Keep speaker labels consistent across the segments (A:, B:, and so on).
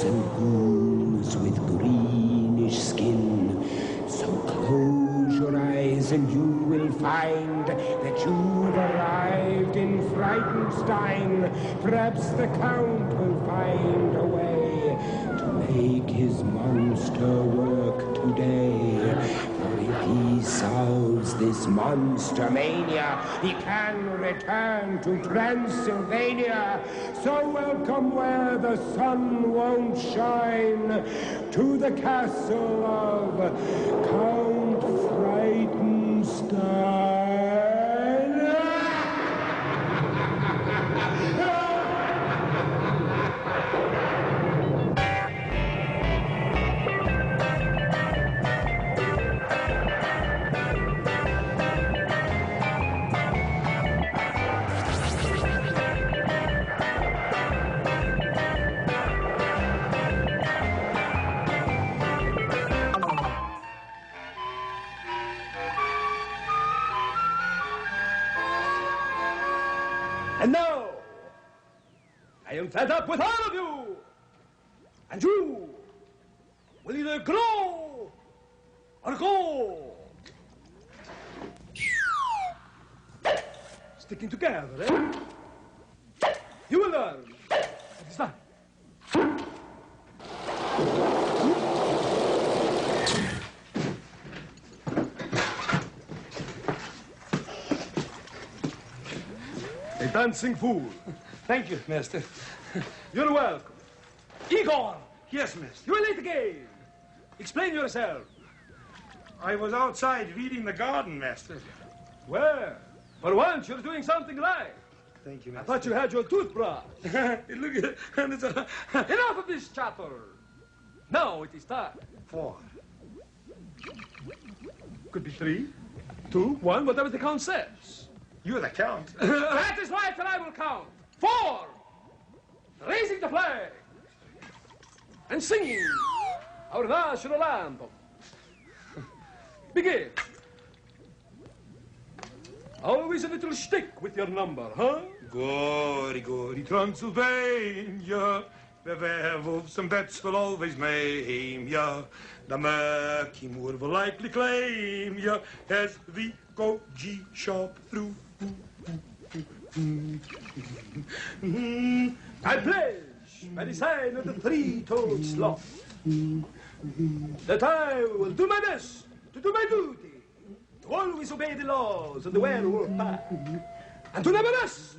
A: and ghouls with greenish skin. So close your eyes and you will find that you've arrived in Frightenstein. Perhaps the Count will find a way to make his monster work today. For if he solves this monster mania, he can return to Transylvania. So welcome where the sun won't shine, to the castle of Count Frightenstein.
B: And now, I am fed up with all of you. And you will either grow or go. Sticking together, eh? You will learn. It is time. A dancing fool.
C: Thank you, master.
B: You're welcome. Igor!
C: Yes, master.
B: You are late again. Explain yourself.
C: I was outside weeding the garden, master.
B: Well, for once you're doing something right.
C: Thank you,
B: I
C: master.
B: thought you had your toothbrush.
C: Look at it. And it's a...
B: Enough of this chatter. Now it is time.
C: 4.
B: Could be 3, 2, 1, whatever the count says.
C: You're the count.
B: That is right, and I will count. 4. Raising the flag. And singing our national anthem. Begin. Always a little shtick with your number, huh?
C: Gory, gory Transylvania, where werewolves and bats will always maim ya. The murky moor will likely claim ya as we go G-sharp through.
B: I pledge by the sign of the three-toed sloth that I will do my best to do my duty, to always obey the laws of the werewolf pack, and to never rest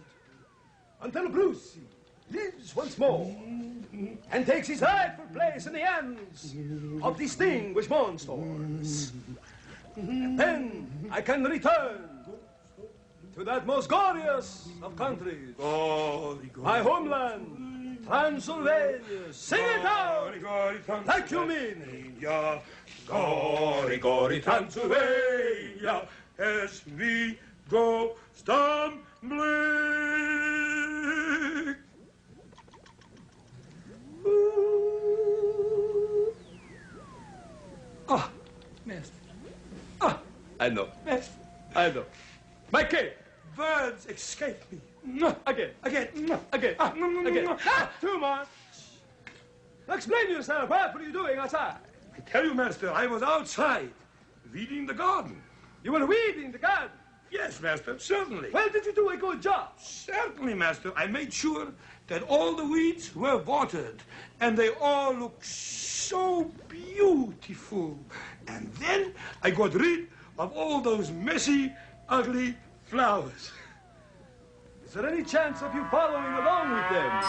B: until Brucey lives once more and takes his rightful place in the hands of distinguished monsters. And then I can return to that most glorious of countries, my homeland, Transylvania. Sing it out like you mean it.
C: Gory, gory Transylvania, as we go stumbling.
B: Ah, master. Ah, I know.
C: Master,
B: I know. My cape.
C: words escape me.
B: Again.
C: Again.
B: Again. Again. Too much. Explain yourself. What were you doing outside?
C: I tell you, master, I was outside, weeding the garden.
B: You were weeding the garden.
C: Yes, master, certainly.
B: Well, did you do a good job?
C: Certainly, master. I made sure that all the weeds were watered, and they all looked so beautiful. And then I got rid of all those messy, ugly flowers.
B: Is there any chance of you following along with them?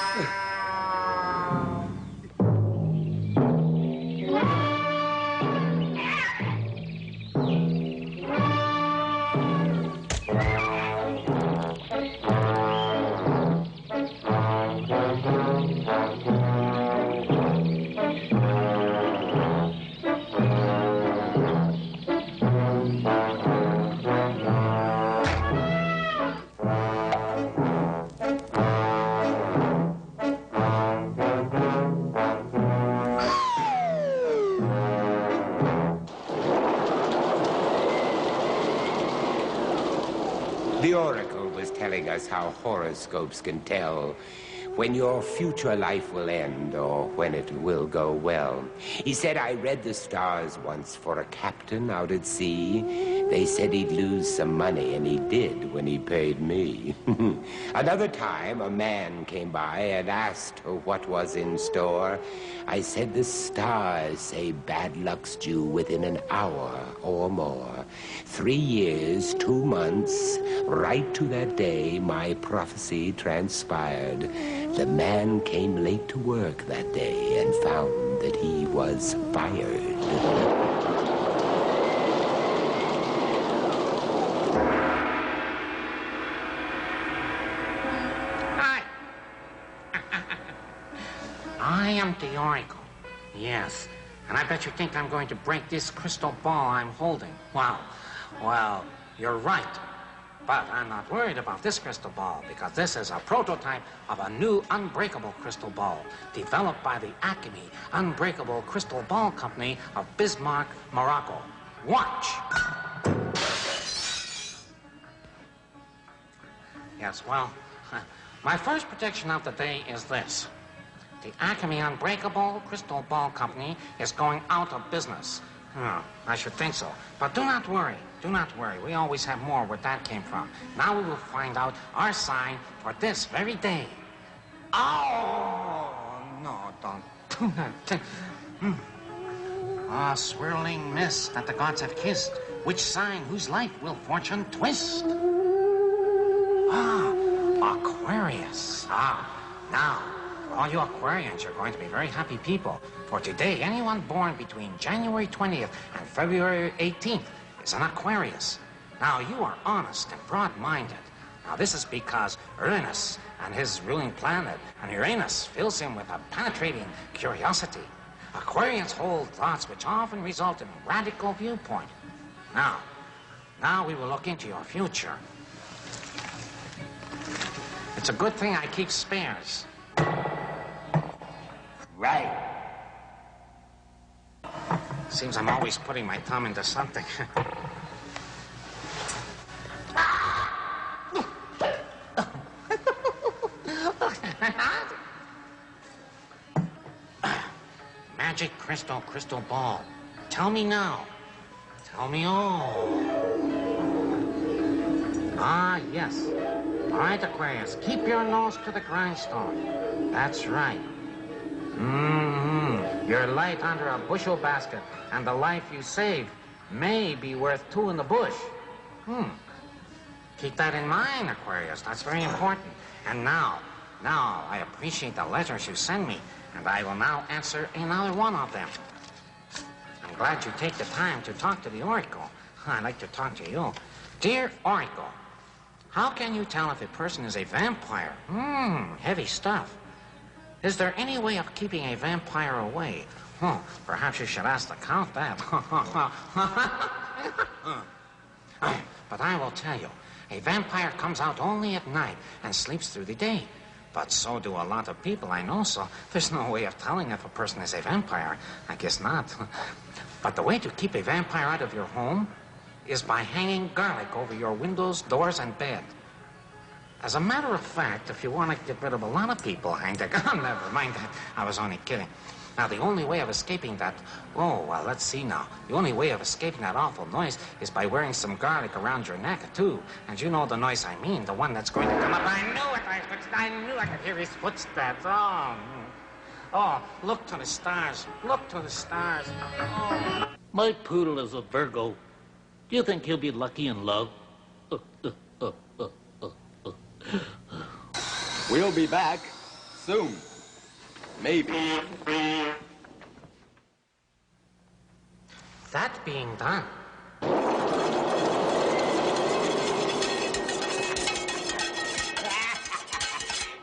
A: The oracle was telling us how horoscopes can tell when your future life will end or when it will go well. He said, I read the stars once for a captain out at sea. They said he'd lose some money, and he did when he paid me. Another time, a man came by and asked what was in store. I said, the stars say bad luck's due within an hour or more. 3 years, 2 months, right to that day, my prophecy transpired. The man came late to work that day and found that he was fired.
D: Hi. I am the Oracle. Yes. And I bet you think I'm going to break this crystal ball I'm holding. Wow. Well, you're right. But I'm not worried about this crystal ball because this is a prototype of a new unbreakable crystal ball developed by the Acme Unbreakable Crystal Ball Company of Bismarck, Morocco. Watch! Yes, well, my first prediction of the day is this. The Acme Unbreakable Crystal Ball Company is going out of business. I should think so. But do not worry. Do not worry. We always have more where that came from. Now we will find out our sign for this very day. Oh, no, don't do that. Ah, swirling mist that the gods have kissed. Which sign whose life will fortune twist? Ah, Aquarius. Now, for all you Aquarians, you're going to be very happy people. For today, anyone born between January 20th and February 18th is an Aquarius. Now, you are honest and broad-minded. Now, this is because Uranus and his ruling planet and Uranus fills him with a penetrating curiosity. Aquarians hold thoughts which often result in radical viewpoint. Now we will look into your future. It's a good thing I keep spares.
A: Right.
D: Seems I'm always putting my thumb into something. Magic crystal ball. Tell me now. Tell me all. Ah, yes. All right, Aquarius, keep your nose to the grindstone. That's right. You're light under a bushel basket, and the life you saved may be worth 2 in the bush. Keep that in mind, Aquarius. That's very important. And now, I appreciate the letters you send me, and I will now answer another one of them. I'm glad you take the time to talk to the Oracle. I'd like to talk to you. Dear Oracle, how can you tell if a person is a vampire? Heavy stuff. Is there any way of keeping a vampire away? Perhaps you should ask the Count that. But I will tell you, a vampire comes out only at night and sleeps through the day. But so do a lot of people I know, so there's no way of telling if a person is a vampire. I guess not. But the way to keep a vampire out of your home is by hanging garlic over your windows, doors, and bed. As a matter of fact, if you want to get rid of a lot of people, never mind that. I was only kidding. Now, the only way of escaping that... let's see now. The only way of escaping that awful noise is by wearing some garlic around your neck, too. And you know the noise I mean, the one that's going to come up. I knew it! I knew I could hear his footsteps. Oh, look to the stars. Look to the stars. Oh.
E: My poodle is a Virgo. Do you think he'll be lucky in love?
F: We'll be back soon. Maybe.
D: That being done.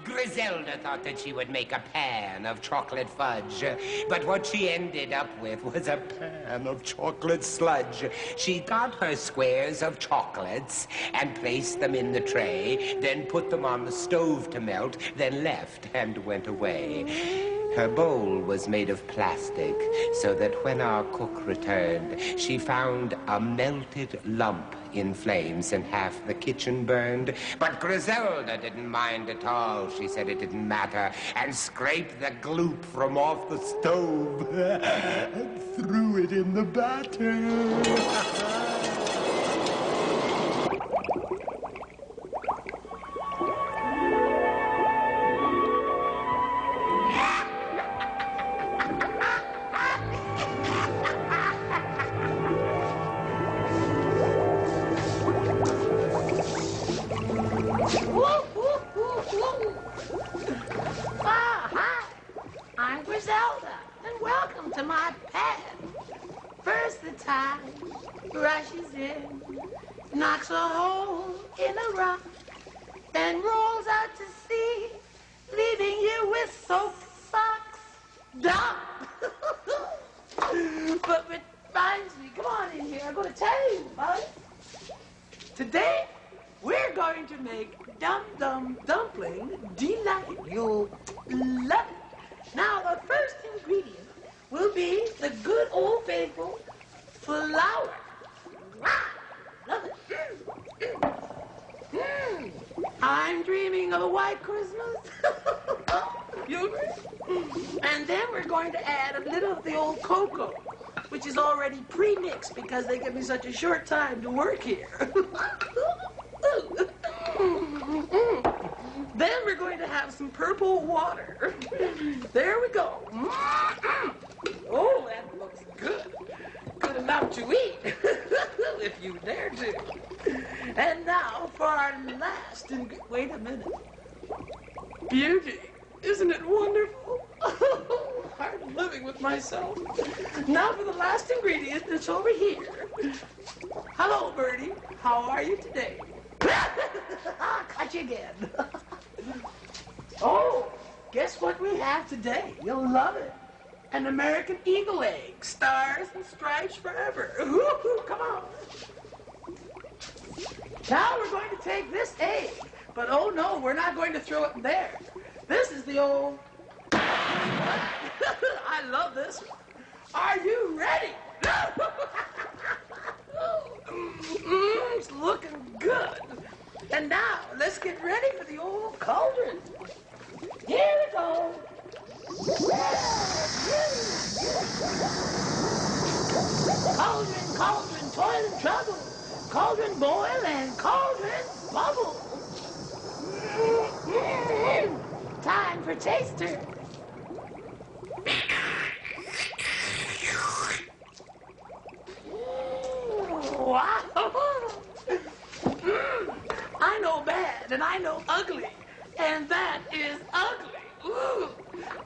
A: Griselda thought that she would make a pan of chocolate fudge, but what she ended up with was a pan of chocolate sludge. She got her squares of chocolates and placed them in the tray, then put them on the stove to melt, then left and went away. Her bowl was made of plastic, so that when our cook returned, she found a melted lump in flames and half the kitchen burned. But Griselda didn't mind at all. She said it didn't matter, and scraped the gloop from off the stove and threw it in the batter.
G: I'm Griselda, and welcome to my pad. First the tide rushes in, knocks a hole in a rock, then rolls out to sea, leaving you with soaked socks. Dump! But it reminds me, come on in here, I'm going to tell you about it. Today, we're going to make dum-dum dumpling delight. You'll love it. Now, the first ingredient will be the good old faithful flour. Wow, love it. I'm dreaming of a white Christmas. You agree? And then we're going to add a little of the old cocoa, which is already pre-mixed because they give me such a short time to work here. Then we're going to have some purple water. There we go. Oh, that looks good. Good enough to eat, if you dare to. And now for our last ingredient. Wait a minute. Beauty. Isn't it wonderful? I'm living with myself. Now for the last ingredient that's over here. Hello, Bertie. How are you today? Caught you again. Oh, guess what we have today? You'll love it. An American eagle egg. Stars and stripes forever. Come on. Now we're going to take this egg. But oh no, we're not going to throw it in there. This is the old... I love this one. Are you ready? It's looking good. And now, let's get ready for the old cauldron. Here we go. Cauldron, cauldron, toil and trouble. Cauldron boil and cauldron bubble. Time for taster. Wow. I know bad and I know ugly, and that is ugly. Ooh.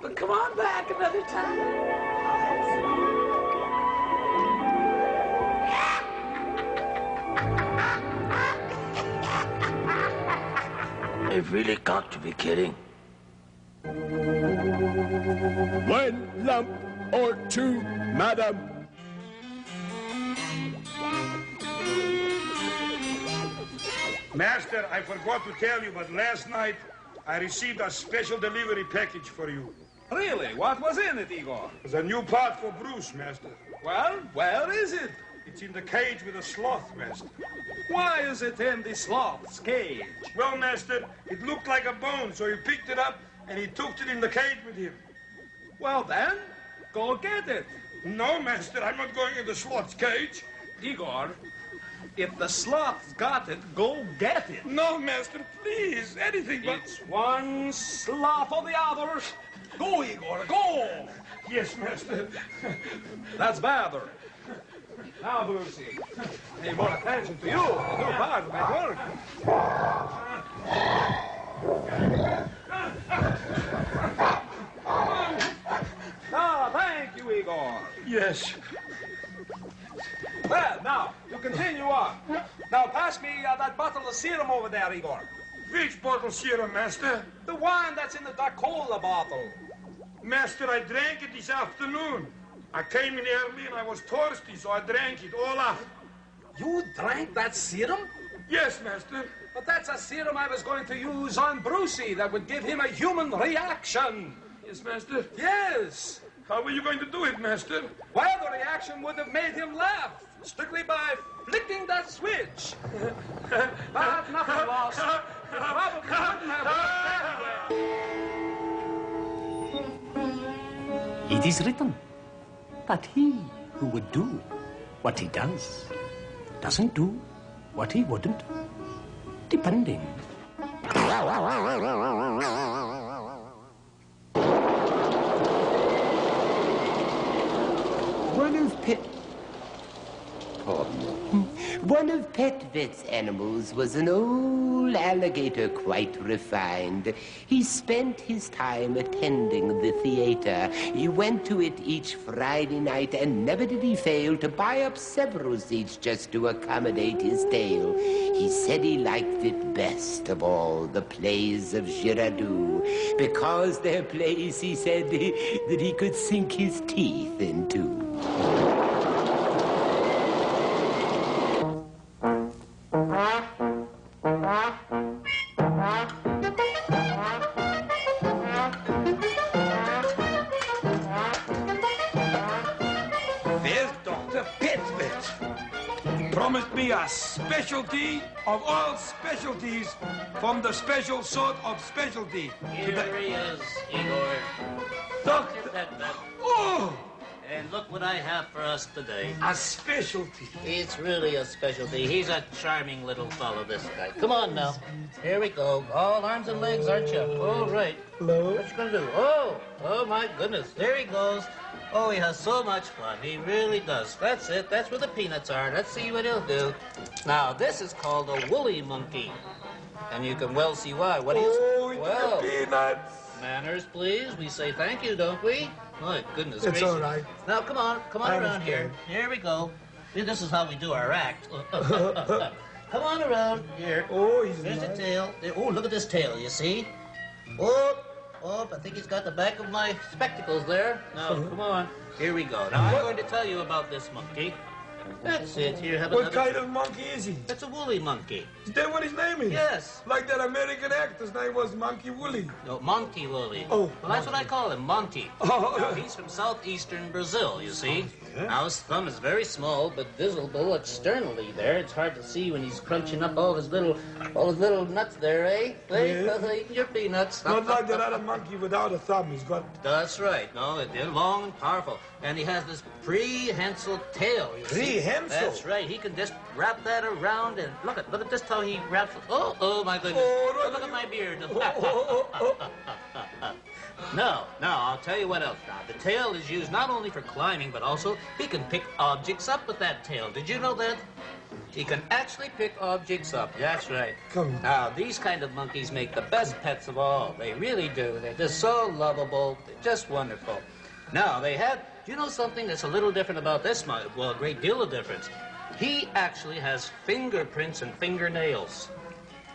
G: But come on back another time. They've really got to be kidding.
F: 1 lump or 2, madam?
C: Master, I forgot to tell you, but last night I received a special delivery package for you.
B: Really? What was in it, Igor?
C: It's a new part for Bruce, Master.
B: Well, where is it?
C: It's in the cage with a sloth, Master.
B: Why is it in the sloth's cage?
C: Well, Master, it looked like a bone, so he picked it up and he took it in the cage with him.
B: Well then, go get it.
C: No, Master, I'm not going in the sloth's cage.
B: Igor, if the sloth's got it, go get it.
C: No, Master, please, anything but...
B: It's one sloth or the other. Go, Igor, go.
C: Yes, Master.
B: That's better. Now, Brucey, pay more attention to you. You're part of my work. Ah, thank you, Igor.
C: Yes.
B: Well, now, you continue on. Now, pass me that bottle of serum over there, Igor.
C: Which bottle serum, Master?
B: The one that's in the Cola bottle.
C: Master, I drank it this afternoon. I came in early and I was thirsty, so I drank it all up.
B: You drank that serum?
C: Yes, Master.
B: But that's a serum I was going to use on Brucey that would give him a human reaction.
C: Yes, master.
B: Yes.
C: How are you going to do it, master?
B: Well, the reaction would have made him laugh, strictly by flicking that switch. But nothing lost. It probably wouldn't have worked anyway.
A: It is written that he who would do what he does doesn't do what he wouldn't, depending. One of Petvet's animals was an old alligator, quite refined. He spent his time attending the theater. He went to it each Friday night, and never did he fail to buy up several seats just to accommodate his tale. He said he liked it best of all the plays of Girardot, because they're plays, he said, that he could sink his teeth into.
C: There's Dr. Petvet. He promised me a specialty of all specialties from the special sort of specialty.
E: Here he is, Igor.
C: Doctor.
E: Petvet.
C: Oh,
E: And look what I have for us today.
C: a specialty.
E: It's really a specialty. He's a charming little fellow, this guy. Come on now. Here we go. All arms and legs, aren't you? All right.
C: Hello.
E: What you gonna do? Oh my goodness. There he goes. Oh, he has so much fun. He really does. That's it. That's where the peanuts are. Let's see what he'll do. Now, this is called a woolly monkey. And you can well see why. What do you...
C: Oh,
E: Well,
C: the peanuts.
E: manners, please. We say thank you, don't we? My goodness
C: It's
E: gracious.
C: all right.
E: Now, come on
C: I
E: around here. Here we go. See, this is how we do our act. Come on around here.
C: Oh, he's
E: There's the
C: nice.
E: tail. There. Oh, look at this tail, you see? I think he's got the back of my spectacles there. Now, come on. Here we go. Now, I'm going to tell you about this monkey. That's it. Here, have
C: What
E: another.
C: kind of monkey is he?
E: It's a woolly monkey.
C: Is that what his name is?
E: Yes.
C: Like that American actor's name was Monkey Wooly.
E: No, Monty Woolly.
C: Oh,
E: Well, that's what I call him, Monty.
C: Oh.
E: Now, he's from southeastern Brazil, you see. Now, his thumb is very small, but visible externally there. It's hard to see when he's crunching up all his little nuts there, eh?
C: Yeah.
E: Eating your peanuts.
C: Not like that other monkey without a thumb. He's got
E: That's right. No, they're long and powerful. And he has this prehensile tail, you see.
C: Prehensile?
E: That's right. He can just wrap that around and look at just how he wraps it. Oh, my goodness.
C: Oh,
E: Look at my beard.
C: oh.
E: No, I'll tell you what else now. The tail is used not only for climbing, but also he can pick objects up with that tail. Did you know that? He can actually pick objects up. That's right.
C: Come on.
E: Now, these kind of monkeys make the best pets of all. They really do. They're just so lovable. They're just wonderful. Now, do you know something that's a little different about this monkey? Well, a great deal of difference. He actually has fingerprints and fingernails.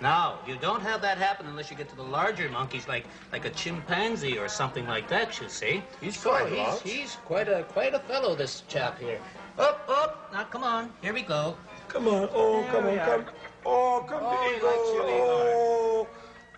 E: Now, you don't have that happen unless you get to the larger monkeys, like a chimpanzee or something like that, you see.
C: He's quite large.
E: He's quite a fellow, this chap here. Up. Now, come on. Here we go.
C: Come on. Oh,
E: There
C: come
E: we
C: on.
E: are.
C: Come. Oh, come
E: Oh,
C: to
E: he
C: Igor.
E: likes you, Igor.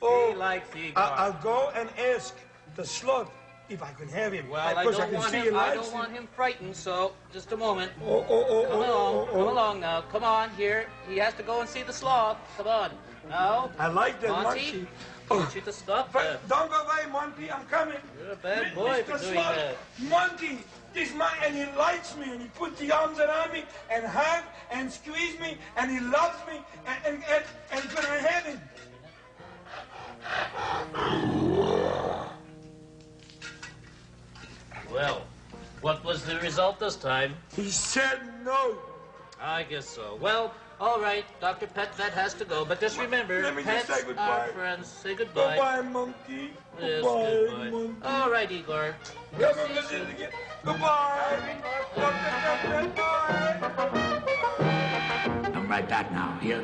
C: Oh.
E: He likes Igor.
C: I'll go and ask the sloth if I can have him.
E: Well, I
C: Because
E: don't
C: can
E: want
C: see
E: him.
C: he
E: I
C: likes
E: don't want him frightened. So, just a moment.
C: Oh.
E: Come along now. Come on here. He has to go and see the sloth. Come on. Now,
C: I like that
E: Monty.
C: monkey.
E: Want you to stop
C: But
E: that.
C: don't go away, Monty. I'm coming.
E: You're a bad boy
C: Mr.
E: for doing
C: Sloth,
E: that.
C: Monty, this man, and he likes me, and he puts the arms around me, and hug, and squeeze me, and he loves me, and can I have him?
E: Well, what was the result this time?
C: He said no.
E: I guess so. Well, all right. Dr. Petvet has to go, but just remember,
C: Let me just
E: pets
C: say goodbye.
E: are friends. Say goodbye.
C: Goodbye, monkey.
E: Yes,
C: Goodbye,
E: goodbye.
C: monkey.
E: All right, Igor.
C: Come
E: See
C: on,
E: you
C: let's
E: soon.
C: do it again. Goodbye. Goodbye.
A: I'm right back now. Here.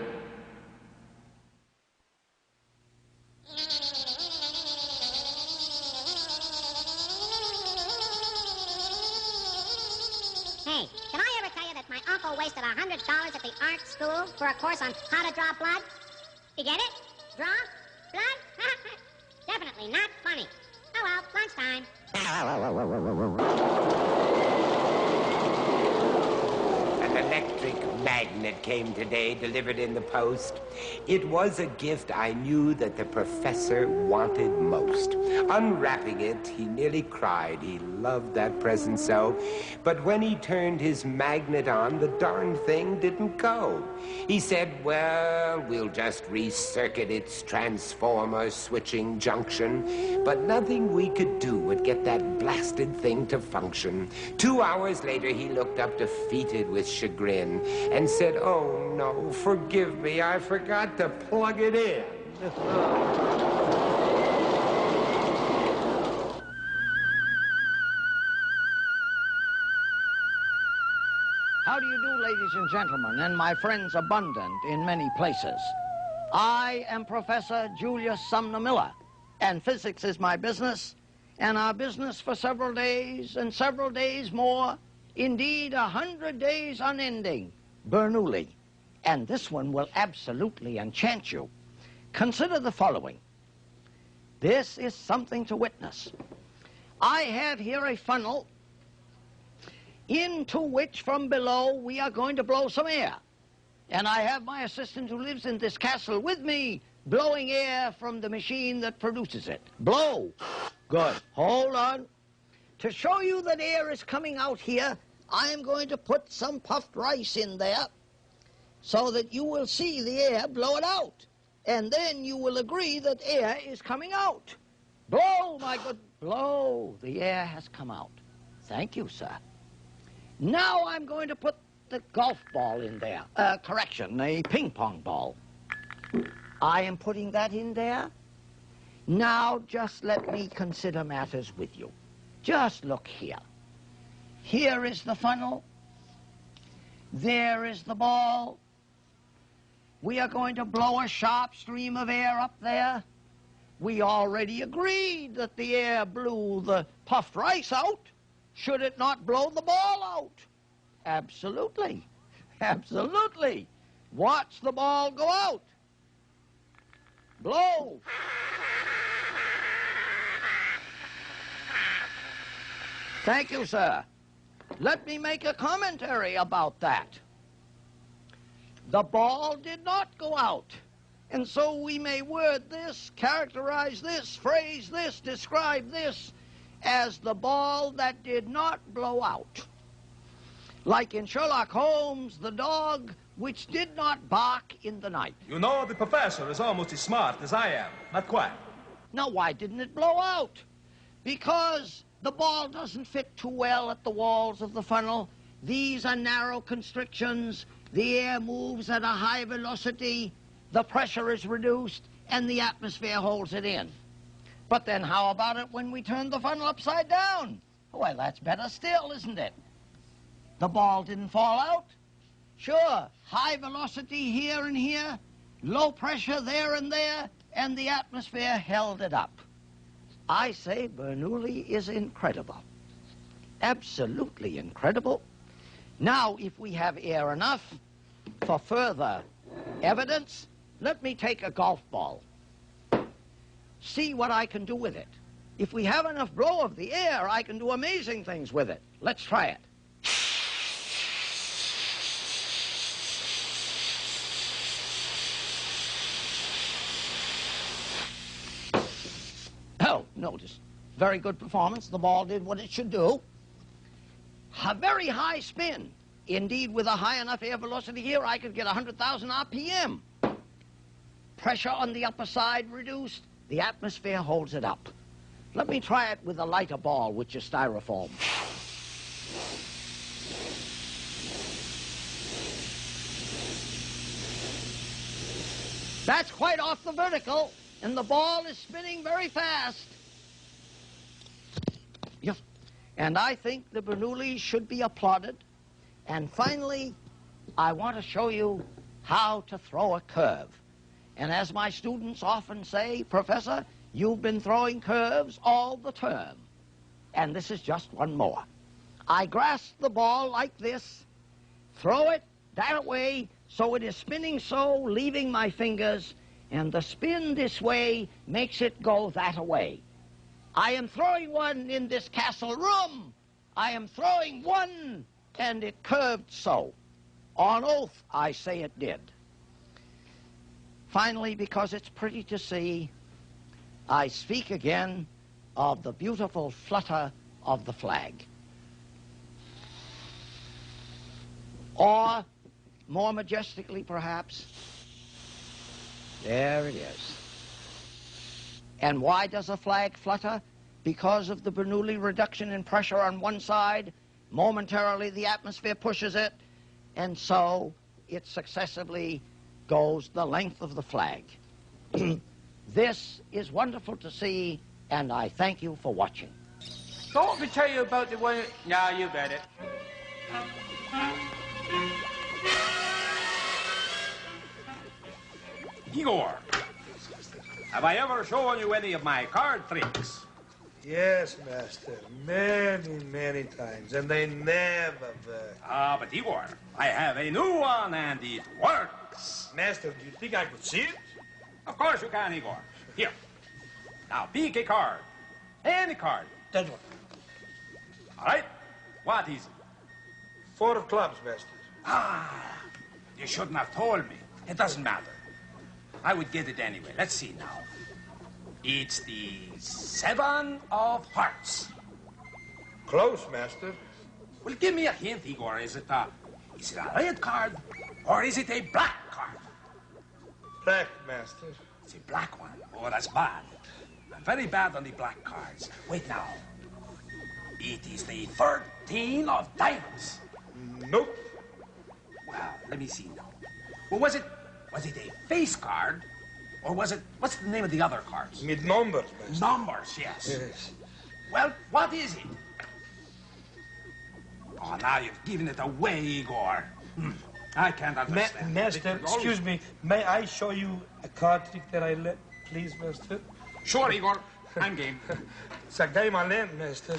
H: Hey, did I ever tell you that my uncle wasted $100 at the art school for a course on how to draw blood? You get it? Draw? Blood? Definitely not funny. Oh well. Lunchtime.
A: An electric magnet came today, delivered in the post. It was a gift I knew that the professor wanted most. Unwrapping it, he nearly cried. He loved that present so. But when he turned his magnet on, the darn thing didn't go. He said, well, we'll just recircuit its transformer switching junction. But nothing we could do would get that blasted thing to function. 2 hours later, he looked up defeated with chagrin and said, oh no, forgive me, I forgot to plug it in.
I: How do you do, ladies and gentlemen, and my friends abundant in many places? I am Professor Julius Sumner Miller, and physics is my business, and our business for several days and several days more, indeed 100 days unending, Bernoulli. And this one will absolutely enchant you. Consider the following. This is something to witness. I have here a funnel into which from below we are going to blow some air. And I have my assistant who lives in this castle with me blowing air from the machine that produces it. Blow. Good. Hold on. To show you that air is coming out here, I am going to put some puffed rice in there so that you will see the air blow it out. And then you will agree that air is coming out. Blow, my good, blow. The air has come out. Thank you, sir. Now I'm going to put the golf ball in there. Correction, a ping pong ball. I am putting that in there. Now just let me consider matters with you. Just look here. Here is the funnel. There is the ball. We are going to blow a sharp stream of air up there. We already agreed that the air blew the puffed rice out. Should it not blow the ball out? Absolutely. Absolutely. Watch the ball go out. Blow. Thank you, sir. Let me make a commentary about that. The ball did not go out. And so we may word this, characterize this, phrase this, describe this as the ball that did not blow out. Like in Sherlock Holmes, the dog which did not bark in the night.
B: You know, the professor is almost as smart as I am. Not quite.
I: Now, why didn't it blow out? Because the ball doesn't fit too well at the walls of the funnel. These are narrow constrictions. The air moves at a high velocity. The pressure is reduced, and the atmosphere holds it in. But then how about it when we turn the funnel upside down? Well, that's better still, isn't it? The ball didn't fall out. Sure, high velocity here and here, low pressure there and there, and the atmosphere held it up. I say Bernoulli is incredible. Absolutely incredible. Now, if we have air enough for further evidence, let me take a golf ball. See what I can do with it. If we have enough blow of the air, I can do amazing things with it. Let's try it. Oh, notice. Very good performance. The ball did what it should do. A very high spin. Indeed, with a high enough air velocity here, I could get 100,000 RPM. Pressure on the upper side reduced. The atmosphere holds it up. Let me try it with a lighter ball, which is styrofoam. That's quite off the vertical, and the ball is spinning very fast. Yep. And I think the Bernoulli should be applauded. And finally, I want to show you how to throw a curve. And as my students often say, Professor, you've been throwing curves all the term. And this is just one more. I grasp the ball like this, throw it that way, so it is spinning so, leaving my fingers, and the spin this way makes it go that way. I am throwing one in this castle room. I am throwing one, and it curved so. On oath, I say it did. Finally, because it's pretty to see, I speak again of the beautiful flutter of the flag. Or, more majestically perhaps, there it is. And why does a flag flutter? Because of the Bernoulli reduction in pressure on one side. Momentarily the atmosphere pushes it, and so it successively goes the length of the flag. This is wonderful to see, and I thank you for watching.
G: So let me tell you about the one... Now you bet it.
J: Igor, have I ever shown you any of my card tricks?
B: Yes, master. Many, many times. And they never work.
J: Ah, but Igor, I have a new one and it works.
B: Master, do you think I could see it?
J: Of course you can, Igor. Here. Now pick a card. Any card.
B: That one.
J: All right. What is it?
B: 4 of clubs, master.
J: Ah, you shouldn't have told me. It doesn't matter. I would get it anyway. Let's see now. It's the 7 of hearts.
B: Close, master.
J: Well, give me a hint, Igor. Is it a red card or is it a black card?
B: Black, master.
J: It's a black one. Oh, that's bad. I'm very bad on the black cards. Wait now. It is the 13 of diamonds.
B: Nope.
J: Well, let me see now. Well, was it a face card? Or was it, what's the name of the other cards?
B: With numbers, master.
J: Numbers, yes.
B: Yes.
J: Well, what is it? Oh, now you've given it away, Igor. I can't understand.
B: Master, excuse me. May I show you a card trick that I learned, please, master?
J: Sure, Igor. I'm game.
B: It's a game I learned, master.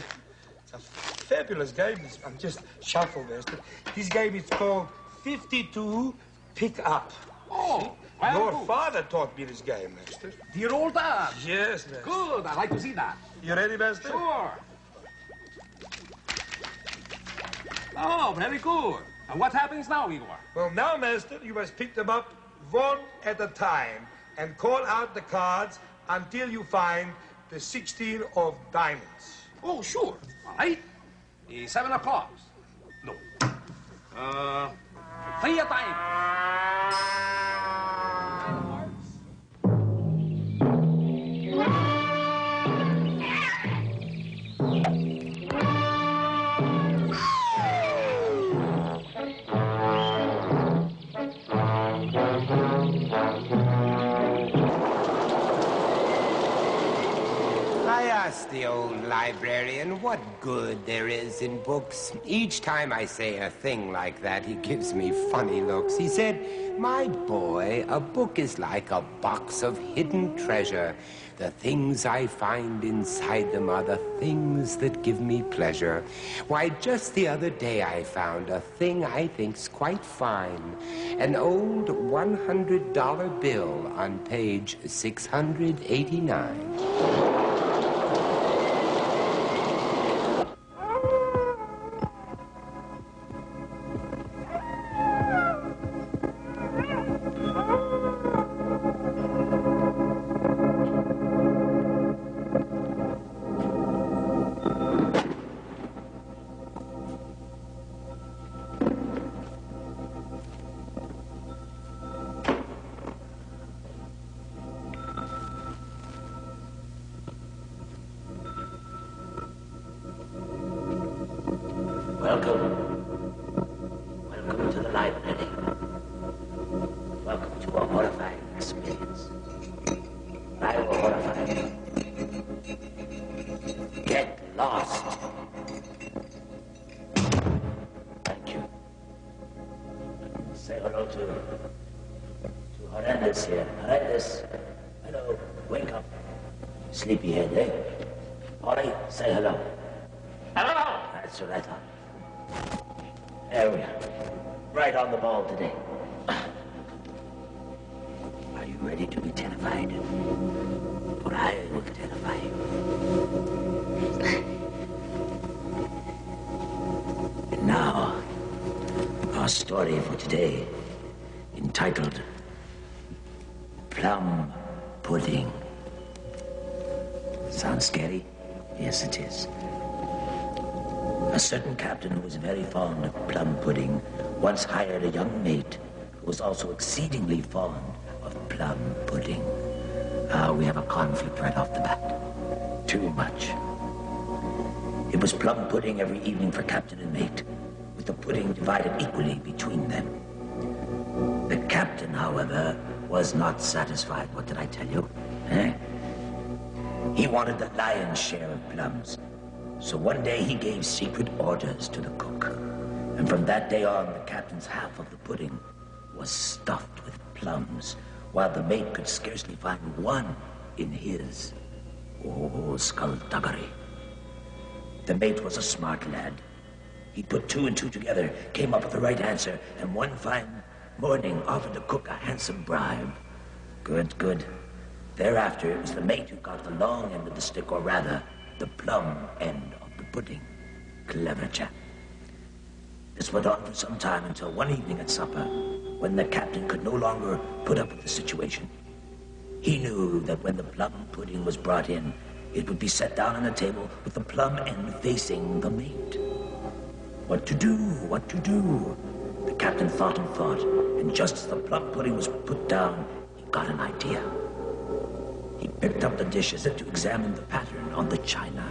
B: It's a fabulous game. I'm just shuffle, master. This game is called 52 Pick Up.
J: Oh, well,
B: Your
J: good.
B: father taught me this game, master.
J: Dear old dad.
B: Yes, master.
J: Good. I'd like to see that.
B: You ready, master?
J: Sure. Oh, very good. And what happens now, Igor?
B: Well, now, master, you must pick them up one at a time and call out the cards until you find the 16 of diamonds.
J: Oh, sure. All right. The 7 of clubs. No. 3 of diamonds.
A: I asked the old librarian what good there is in books. Each time I say a thing like that, he gives me funny looks. He said, "My boy, a book is like a box of hidden treasure. The things I find inside them are the things that give me pleasure. Why, just the other day I found a thing I think's quite fine. An old $100 bill on page 689.
K: Welcome to the library. Welcome to a horrifying experience. I will horrify you. Get lost. Thank you. Say hello to Horrendous here. Horrendous. Hello. Wake up. Sleepyhead, eh? Ollie, say hello. Hello! That's what I thought. There we are. Right on the ball today. Are you ready to be terrified? Put I will terrify you. And now, our story for today, entitled Plum Pudding. Sounds scary? Yes, it is. A certain captain who was very fond of plum pudding once hired a young mate who was also exceedingly fond of plum pudding. We have a conflict right off the bat. Too much. It was plum pudding every evening for captain and mate, with the pudding divided equally between them. The captain, however, was not satisfied. What did I tell you? He wanted the lion's share of plums. So one day he gave secret orders to the cook. And from that day on, the captain's half of the pudding was stuffed with plums, while the mate could scarcely find one in his. Oh, skullduggery. The mate was a smart lad. He put two and two together, came up with the right answer, and one fine morning offered the cook a handsome bribe. Good, good. Thereafter, it was the mate who got the long end of the stick, or rather, the plum end of the pudding. Clever chap. This went on for some time until one evening at supper, when the captain could no longer put up with the situation. He knew that when the plum pudding was brought in, it would be set down on a table with the plum end facing the mate. What to do? What to do? The captain thought and thought, and just as the plum pudding was put down, he got an idea. He picked up the dish as if to examine the pattern on the china,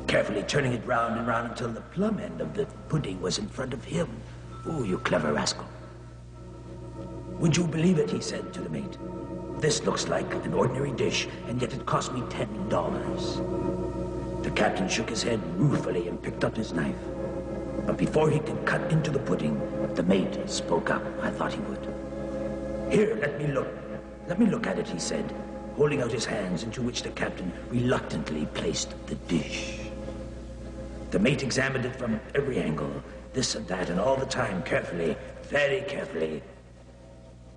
K: carefully turning it round and round until the plum end of the pudding was in front of him. Oh, you clever rascal. Would you believe it, he said to the mate. This looks like an ordinary dish, and yet it cost me $10. The captain shook his head ruefully and picked up his knife. But before he could cut into the pudding, the mate spoke up. I thought he would. Here, let me look. Let me look at it, he said, holding out his hands, into which the captain reluctantly placed the dish. The mate examined it from every angle, this and that, and all the time carefully, very carefully,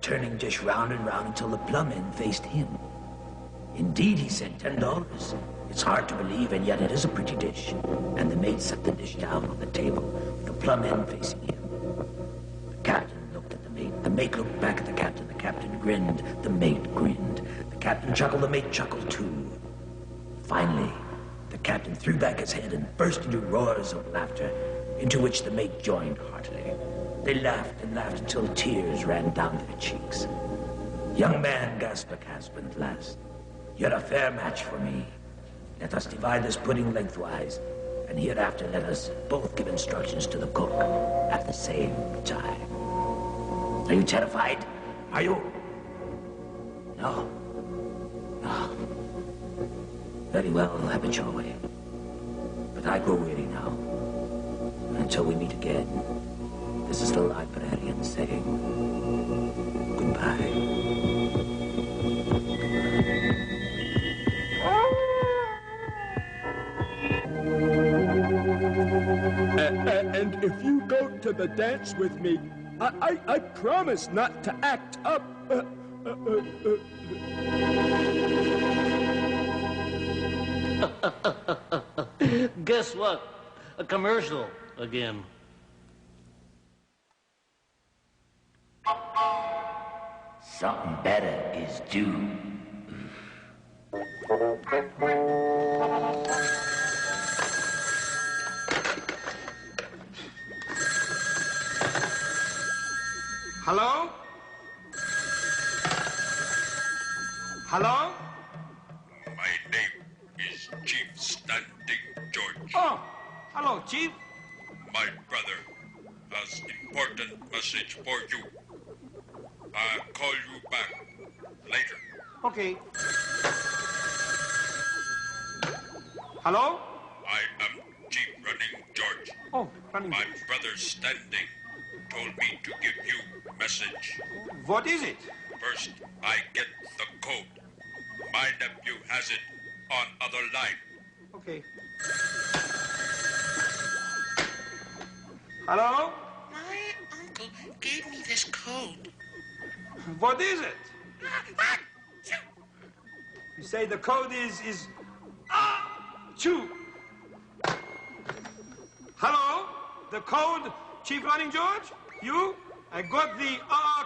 K: turning dish round and round until the plum end faced him. Indeed, he said, $10. It's hard to believe, and yet it is a pretty dish. And the mate set the dish down on the table, with the plum end facing him. The captain looked at the mate. The mate looked back at the captain. The captain grinned. The mate grinned. The captain chuckled. The mate chuckled too. Finally, the captain threw back his head and burst into roars of laughter, into which the mate joined heartily. They laughed and laughed until tears ran down their cheeks. Young man, gasped the captain at last, you're a fair match for me. Let us divide this pudding lengthwise, and hereafter let us both give instructions to the cook at the same time. Are you terrified? Are you? No. No. Very well, have it your way. But I grow weary now. Until we meet again, this is the librarian saying goodbye.
F: And if you go to the dance with me, I promise not to act up.
E: Guess what? A commercial again.
K: Something better is due.
C: Hello? Hello?
L: My name is Chief Standing George.
C: Oh, hello, Chief.
L: My brother has important message for you. I'll call you back later.
C: Okay. Hello?
L: I am Chief Running George.
C: Oh, Running
L: My
C: George.
L: brother Standing told me to give you message.
C: What is it?
L: First, I get the code. My nephew has it on other line.
C: Okay. Hello?
M: My uncle gave me this code.
C: What is it?
B: You say the code is H0use. Hello? The code, Chief Running George? You? I got the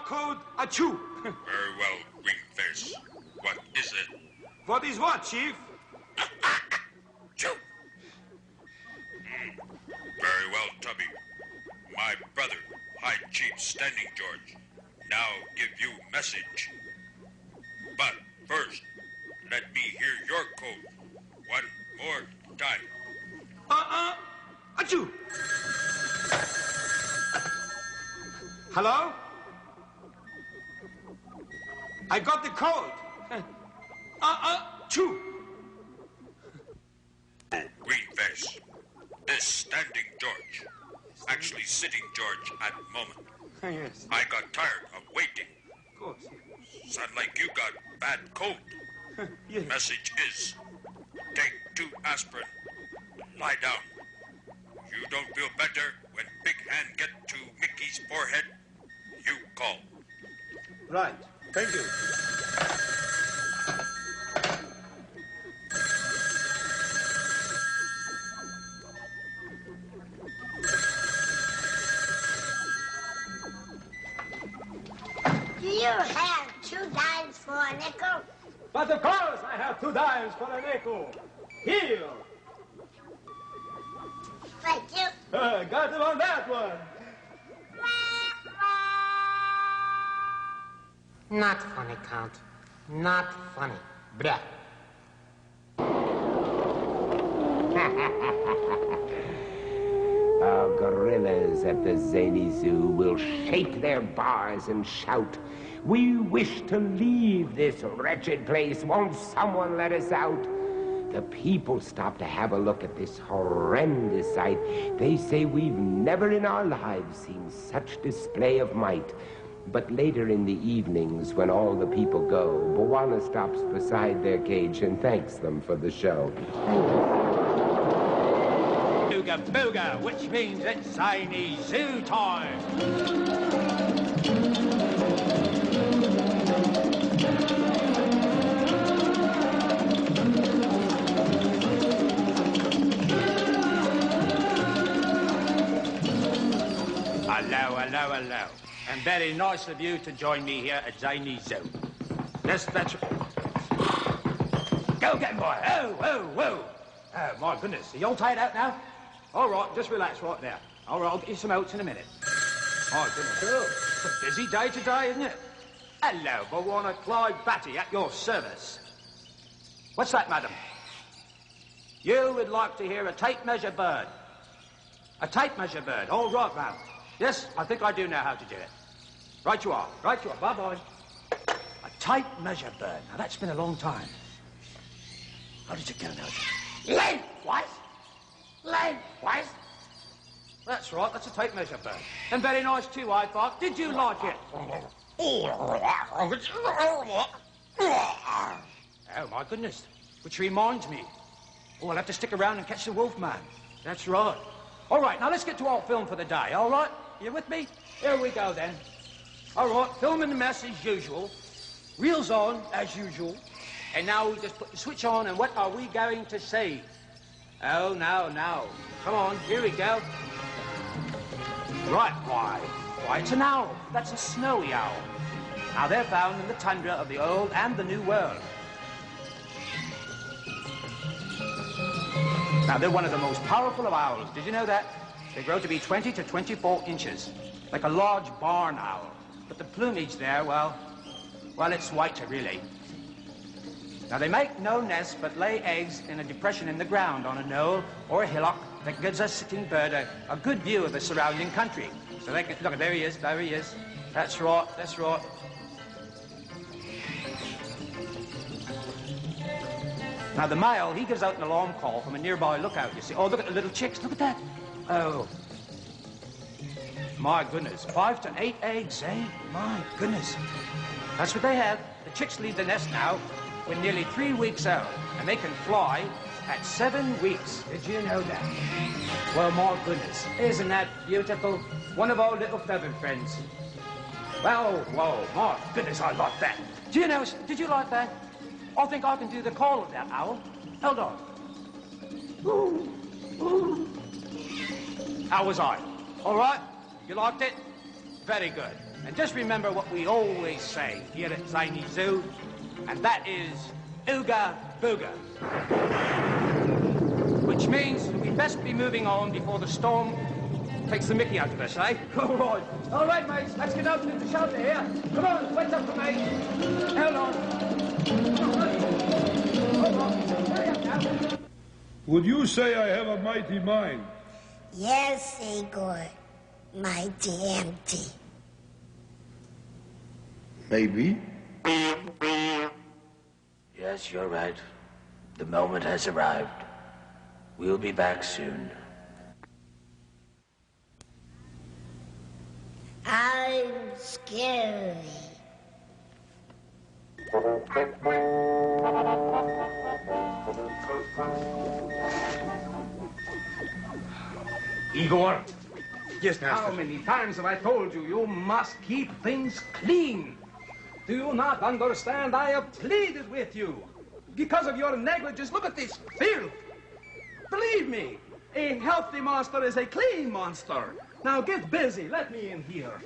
B: code H0use.
L: Very well, Greenface. What is it?
B: What is what, Chief?
L: H0use. Very well, Tubby. My brother, High Chief Standing George, now give you message. But first, let me hear your code one more time.
B: H0use. Hello? I got the code. H0use.
L: Oh, Greenface. This Standing George. Actually sitting George at the moment.
B: Yes.
L: I got tired of waiting.
B: Of course.
L: Sound like you got bad cold.
B: Yes.
L: Message is, take 2 aspirin. Lie down. You don't feel better when big hand get to Mickey's forehead, you call.
B: Right. Thank you.
H: Do you have 2 dimes for a nickel?
B: But of course I have 2 dimes for a nickel. Here.
H: Thank you.
B: Got it on that one.
D: Not funny, Count. Not funny. Blah.
A: Our gorillas at the Zany Zoo will shake their bars and shout, "We wish to leave this wretched place. Won't someone let us out?" The people stop to have a look at this horrendous sight. They say we've never in our lives seen such display of might. But later in the evenings, when all the people go, Bwana stops beside their cage and thanks them for the show.
B: Booga booga, which means it's Zany Zoo time. Hello. And very nice of you to join me here at Zany Zoo. Yes, that's... Go get him, boy. Oh, my goodness. Are you all tired out now? All right, just relax right there. All right, I'll get you some oats in a minute. My goodness. It's a busy day today, isn't it? Hello, Bwana Clyde Batty at your service. What's that, madam? You would like to hear a tape measure bird. A tape measure bird. All right, ma'am. Yes, I think I do know how to do it. Right you are. Bye-bye. A tape measure bird. Now, that's been a long time. How did it go now? Lengthwise? That's right, that's a tape measure bird. And very nice too, I thought. Did you like it? Oh, my goodness. Which reminds me. Oh, I'll have to stick around and catch the wolf man. That's right. All right, now let's get to our film for the day, all right? You with me? Here we go, then. All right, filming the mess as usual. Reels on, as usual. And now we just put the switch on, and what are we going to see? Oh, no. Come on, here we go. Right, why, it's an owl. That's a snowy owl. Now, they're found in the tundra of the Old and the New World. Now, they're one of the most powerful of owls. Did you know that? They grow to be 20 to 24 inches, like a large barn owl. But the plumage there, well, it's whiter, really. Now, they make no nest, but lay eggs in a depression in the ground on a knoll or a hillock that gives a sitting bird a good view of the surrounding country. So they can, look, there he is. That's right. Now, the male, he gives out an alarm call from a nearby lookout, you see. Oh, look at the little chicks. Look at that. Oh. My goodness. 5 to 8 eggs, eh? My goodness. That's what they have. The chicks leave the nest now when nearly 3 weeks old, and they can fly at 7 weeks. Did you know that? Well, my goodness. Isn't that beautiful? One of our little feathered friends. Well, whoa, my goodness, I like that. Did you like that?
E: I think I can do the call of that owl. Hold on. How was I? All right? You liked it? Very good. And just remember what we always say here at Zany Zoo, and that is Ooga Booga. Which means we best be moving on before the storm takes the mickey out of us, eh?
B: All right. All right, mates. Let's get out into the shelter here. Come on, wait up for me. Hold on. Hold on. Hurry up now.
C: Would you say I have a mighty mind?
N: Yes, Igor. Mighty empty.
C: Maybe.
K: Yes, you're right. The moment has arrived. We'll be back soon.
N: I'm scary.
E: Igor.
C: Yes, Master.
E: How many times have I told you, you must keep things clean? Do you not understand? I have pleaded with you. Because of your negligence, look at this filth. Believe me, a healthy monster is a clean monster. Now get busy. Let me in here.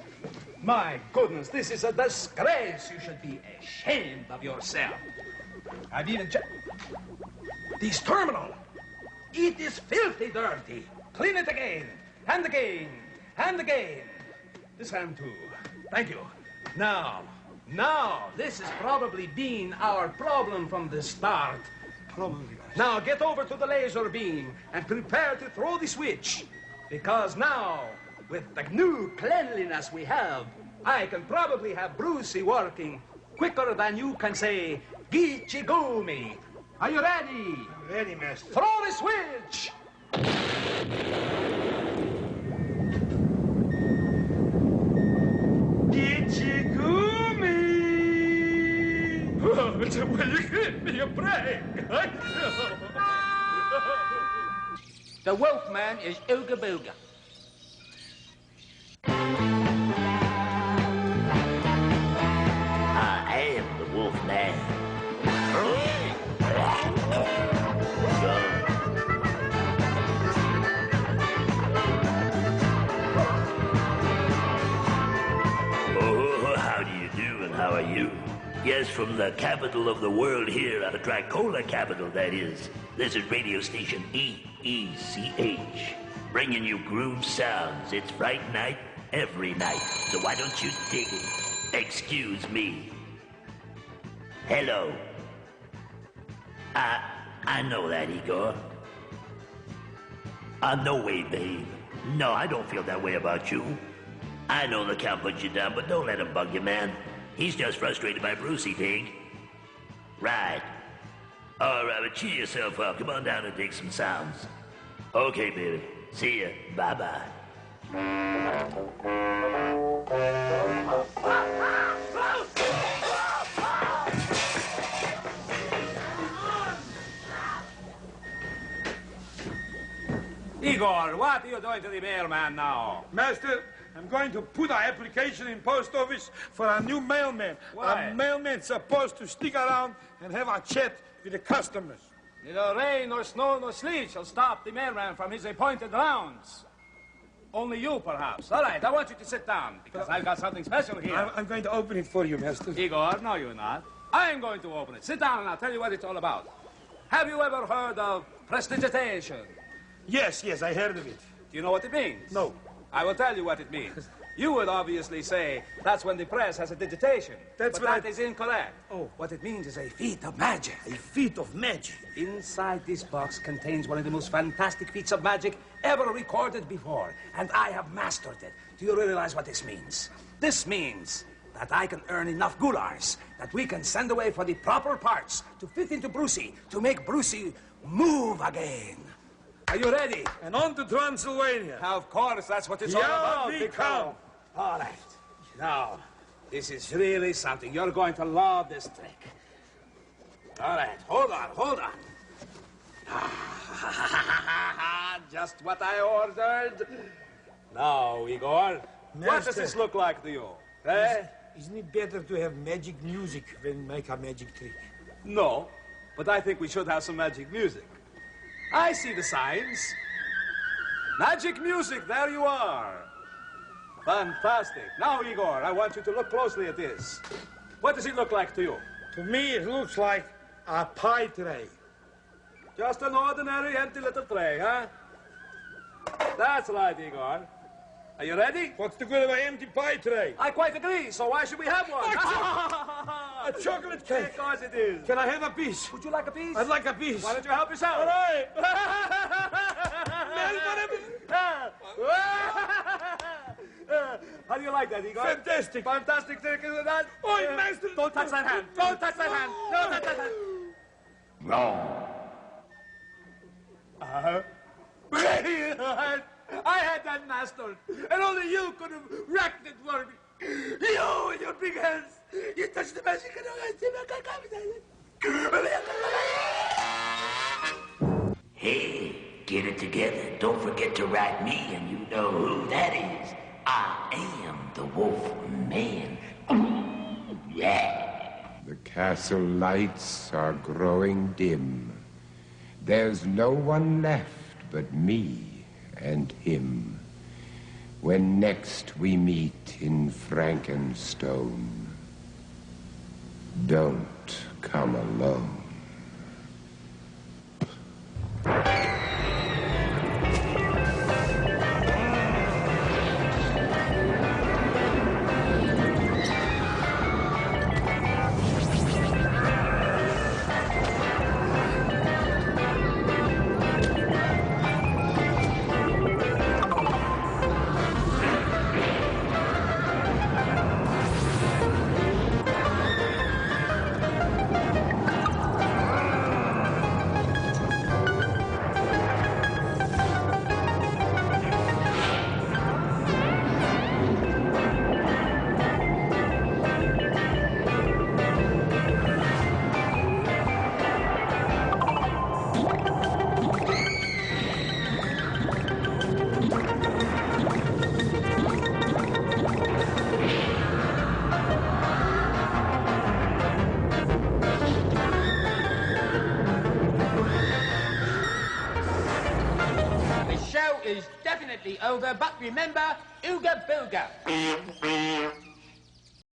E: My goodness, this is a disgrace. You should be ashamed of yourself. I've even checked. This terminal. It is filthy dirty. Clean it again. And again. And again. This hand too. Thank you. Now, this has probably been our problem from the start.
C: Probably.
E: Now get over to the laser beam and prepare to throw the switch. Because now, with the new cleanliness we have, I can probably have Brucey working quicker than you can say, Gichigumi. Are you ready?
C: I'm ready, Master.
E: Throw the switch!
C: Gichigumi! Oh, well, you give me a break.
E: The Wolfman is Ooga Booga.
K: I am the Wolfman. Oh, how do you do and how are you? Yes, from the capital of the world here, out of Dracola capital, that is. This is radio station EECH, bringing you groove sounds. It's Fright Night every night, so why don't you dig it? Excuse me. Hello. I know that, Igor. No way, babe. No, I don't feel that way about you. I know the Count put you down, but don't let him bug you, man. He's just frustrated by Brucey, Pig. Right. All right, but cheer yourself up. Come on down and dig some sounds. Okay, baby. See ya. Bye-bye.
E: Igor, what are you doing to the mailman now?
C: Master, I'm going to put an application in post office for a new mailman.
E: Why?
C: A mailman's supposed to stick around and have a chat with the customers.
E: Neither rain nor snow nor sleet shall stop the mailman from his appointed rounds. Only you, perhaps. All right, I want you to sit down, because I've got something special here.
C: I'm going to open it for you, Master.
E: Igor, no, you're not. I'm going to open it. Sit down and I'll tell you what it's all about. Have you ever heard of prestidigitation?
C: Yes, I heard of it.
E: Do you know what it means?
C: No.
E: I will tell you what it means. You would obviously say that's when the press has a digitation.
C: But
E: that is incorrect.
C: Oh.
E: What it means is a feat of magic.
C: A feat of magic.
E: Inside this box contains one of the most fantastic feats of magic ever recorded before, and I have mastered it. Do you realize what this means? This means that I can earn enough gulars that we can send away for the proper parts to fit into Brucey, to make Brucey move again. Are you ready?
C: And on to Transylvania.
E: Of course, that's what it's all about.
C: We
E: big
C: come.
E: fellow. All right. Now, this is really something. You're going to love this trick. All right, hold on. Just what I ordered. Now, Igor, what does this look like to you? Eh?
C: Isn't it better to have magic music when make a magic trick?
B: No, but I think we should have some magic music. I see the signs. Magic music, there you are. Fantastic. Now, Igor, I want you to look closely at this. What does it look like to you?
C: To me, it looks like a pie tray.
B: Just an ordinary empty little tray, huh? That's right, Igor. Are you ready?
C: What's the good of an empty pie tray?
B: I quite agree, so why should we have one?
C: A chocolate cake.
B: Of course it is.
C: Can I have a piece?
B: Would you like a piece?
C: I'd like a piece.
B: Why don't you help yourself?
C: All right.
B: How do you like that, Igor?
C: Fantastic.
B: Fantastic, isn't that?
C: Oi, master.
B: Don't touch that hand. Don't touch that hand. Don't touch that hand.
K: Wrong.
B: I had that master, and only you could have wrecked it for me. You and your big hands. You touched the magic and
K: Hey, get it together. Don't forget to write me, and you know who that is. I am the Wolf Man. Yeah.
A: The castle lights are growing dim. There's no one left but me and him. When next we meet in Frankenstone, don't come alone.
E: The show is definitely over, but remember, Ooga Booga.